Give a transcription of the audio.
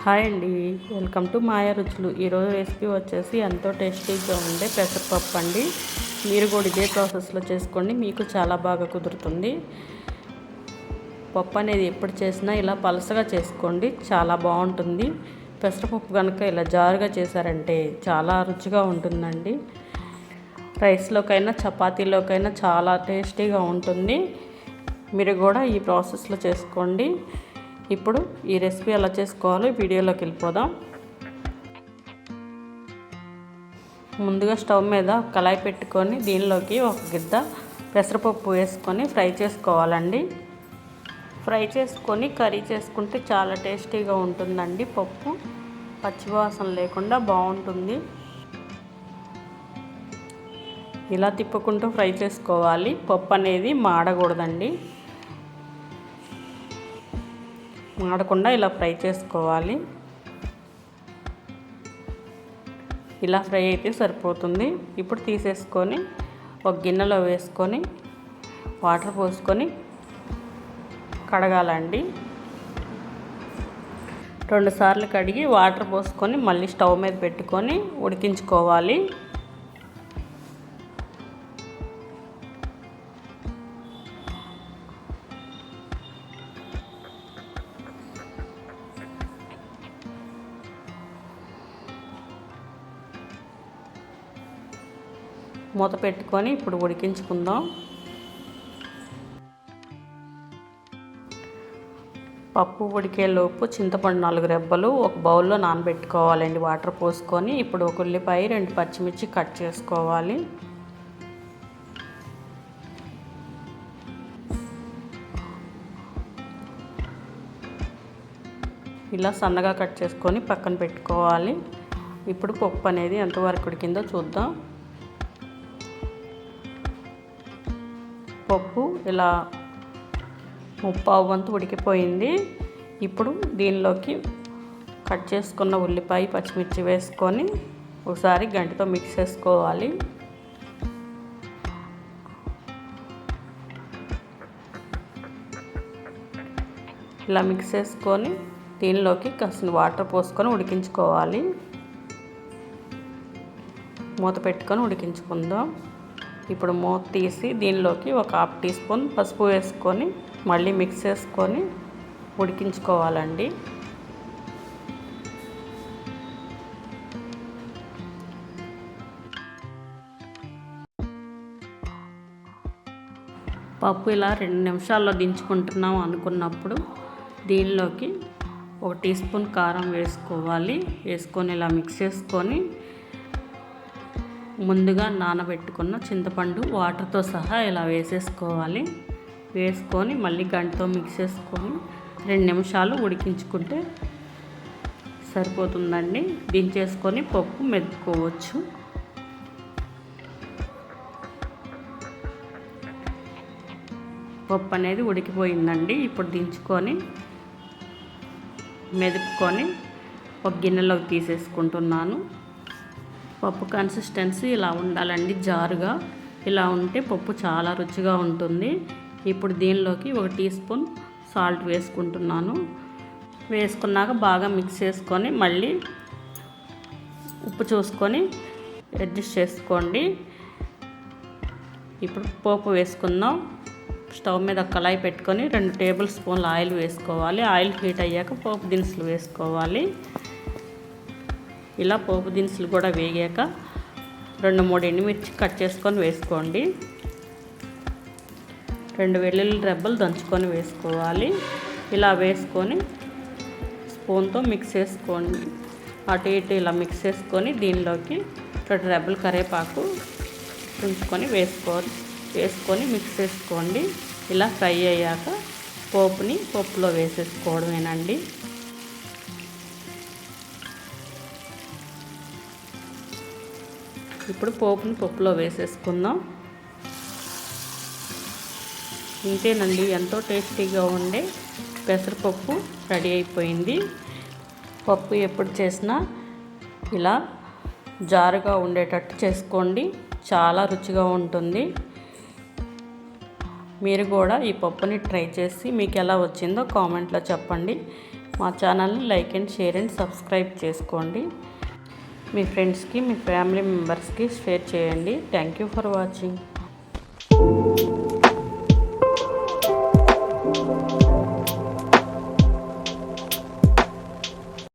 Hi అండి, welcome to మాయా రుచులు. ఈరోజు రెసిపీ వచ్చేసి ఎంతో టేస్టీగా ఉండే పెసరపప్పు అండి. మీరు కూడా ఇదే ప్రాసెస్లో చేసుకోండి, మీకు చాలా బాగా కుదురుతుంది. పప్పు అనేది ఎప్పుడు చేసినా ఇలా పలసగా చేసుకోండి, చాలా బాగుంటుంది. పెసరపప్పు కనుక ఇలా జారుగా చేశారంటే చాలా రుచిగా ఉంటుందండి. రైస్లోకైనా చపాతీలోకైనా చాలా టేస్టీగా ఉంటుంది. మీరు కూడా ఈ ప్రాసెస్లో చేసుకోండి. ఇప్పుడు ఈ రెసిపీ ఎలా చేసుకోవాలో వీడియోలోకి వెళ్ళిపోదాం. ముందుగా స్టవ్ మీద కళాయి పెట్టుకొని దీనిలోకి ఒక గిద్ద పెసరపప్పు వేసుకొని ఫ్రై చేసుకోవాలండి. ఫ్రై చేసుకొని కర్రీ చేసుకుంటే చాలా టేస్టీగా ఉంటుందండి. పప్పు పచ్చివాసన లేకుండా బాగుంటుంది. ఇలా తిప్పుకుంటూ ఫ్రై చేసుకోవాలి. పప్పు అనేది మాడకూడదండి, మాడకుండా ఇలా ఫ్రై చేసుకోవాలి. ఇలా ఫ్రై అయితే సరిపోతుంది. ఇప్పుడు తీసేసుకొని ఒక గిన్నెలో వేసుకొని వాటర్ పోసుకొని కడగాలండి. 2 సార్లు కడిగి వాటర్ పోసుకొని మళ్ళీ స్టవ్ మీద పెట్టుకొని ఉడికించుకోవాలి. మూత పెట్టుకొని ఇప్పుడు ఉడికించుకుందాం. పప్పు ఉడికేలోపు చింతపండు 4 రెబ్బలు ఒక బౌల్లో నానబెట్టుకోవాలండి వాటర్ పోసుకొని. ఇప్పుడు ఒక ఉల్లిపాయ 2 పచ్చిమిర్చి కట్ చేసుకోవాలి. ఇలా సన్నగా కట్ చేసుకొని పక్కన పెట్టుకోవాలి. ఇప్పుడు పప్పు అనేది ఎంతవరకు ఉడికిందో చూద్దాం. పప్పు ఇలా 3/4 వంతు ఉడికిపోయింది. ఇప్పుడు దీనిలోకి కట్ చేసుకున్న ఉల్లిపాయ పచ్చిమిర్చి వేసుకొని ఒకసారి గంటతో మిక్స్ చేసుకోవాలి. ఇలా మిక్స్ చేసుకొని దీనిలోకి కాసిన వాటర్ పోసుకొని ఉడికించుకోవాలి. మూత పెట్టుకొని ఉడికించుకుందాం. ఇప్పుడు మూత తీసి దీనిలోకి ఒక 1/2 టీ స్పూన్ పసుపు వేసుకొని మళ్ళీ మిక్స్ చేసుకొని ఉడికించుకోవాలండి. పప్పు ఇలా 2 నిమిషాల్లో దించుకుంటున్నాం అనుకున్నప్పుడు దీనిలోకి 1 టీ స్పూన్ కారం వేసుకోవాలి. వేసుకొని ఇలా మిక్స్ చేసుకొని ముందుగా నానబెట్టుకున్న చింతపండు వాటర్తో సహా ఇలా వేసేసుకోవాలి. వేసుకొని మళ్ళీ గంటతో మిక్స్ చేసుకొని 2 నిమిషాలు ఉడికించుకుంటే సరిపోతుందండి. దించేసుకొని పప్పు మెదుపుకోవచ్చు. పప్పు అనేది ఉడికిపోయిందండి. ఇప్పుడు దించుకొని మెదుపుకొని ఒక గిన్నెలోకి తీసేసుకుంటున్నాను. పప్పు కన్సిస్టెన్సీ ఇలా ఉండాలండి, జారుగా. ఇలా ఉంటే పప్పు చాలా రుచిగా ఉంటుంది. ఇప్పుడు దీనిలోకి 1 టీ స్పూన్ సాల్ట్ వేసుకుంటున్నాను. వేసుకున్నాక బాగా మిక్స్ చేసుకొని మళ్ళీ ఉప్పు చూసుకొని అడ్జస్ట్ చేసుకోండి. ఇప్పుడు పోపు వేసుకుందాం. స్టవ్ మీద కళాయి పెట్టుకొని 2 టేబుల్ స్పూన్ల ఆయిల్ వేసుకోవాలి. ఆయిల్ హీట్ అయ్యాక పోపు దినుసులు వేసుకోవాలి. ఇలా పోపు దినుసులు కూడా వేగాక 2-3 ఎండుమిర్చి కట్ చేసుకొని వేసుకోండి. 2 వెల్లుల్లి రెబ్బలు దంచుకొని వేసుకోవాలి. ఇలా వేసుకొని స్పూన్తో మిక్స్ చేసుకోండి. అటు ఇటు ఇలా మిక్స్ చేసుకొని దీనిలోకి 2 రెబ్బలు కరివేపాకు ఉంచుకొని వేసుకొని మిక్స్ చేసుకోండి. ఇలా ఫ్రై అయ్యాక పోపుని పప్పులో వేసేసుకోవడమేనండి. ఇప్పుడు పోపుని పప్పులో వేసేసుకుందాం. ఇంతేనండి, ఎంతో టేస్టీగా ఉండే పెసరపప్పు రెడీ అయిపోయింది. పప్పు ఎప్పుడు చేసినా ఇలా జారుగా ఉండేటట్టు చేసుకోండి, చాలా రుచిగా ఉంటుంది. మీరు కూడా ఈ పప్పుని ట్రై చేసి మీకు ఎలా వచ్చిందో కామెంట్లో చెప్పండి. మా ఛానల్ని like and share and subscribe చేసుకోండి. మీ ఫ్రెండ్స్కి మీ ఫ్యామిలీ మెంబర్స్కి షేర్ చేయండి. Thank you for watching.